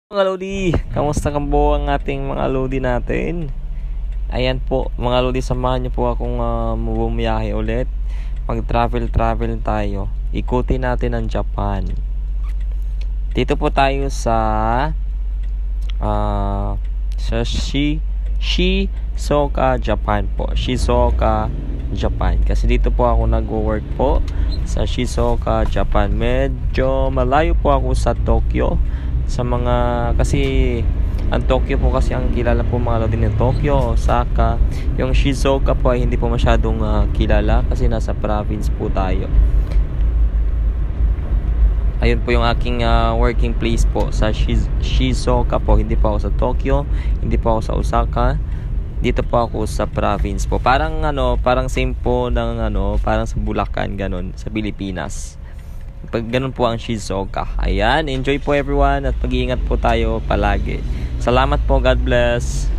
Mga Lodi, kamusta kambo ang ating mga Lodi natin? Ayan po, mga Lodi, samahan niyo po akong bumiyahe ulit. Mag-travel tayo. Ikutin natin ang Japan. Dito po tayo sa Shizuoka, Japan po. Shizuoka, Japan. Kasi dito po ako nag-work po sa Shizuoka, Japan. Medyo malayo po ako sa Tokyo. Sa mga, kasi ang Tokyo po kasi ang kilala po mga Lodi ng Tokyo, Osaka. Yung Shizuoka po ay hindi po masyadong kilala kasi nasa province po tayo. Ayun po yung aking working place po sa Shizuoka po. Hindi po ako sa Tokyo, hindi po ako sa Osaka. Dito po ako sa province po. Parang same po ng parang sa Bulacan ganon sa Pilipinas. Pag ganun po ang Shizuoka. Ayan, enjoy po everyone at mag-iingat po tayo palagi. Salamat po, God bless.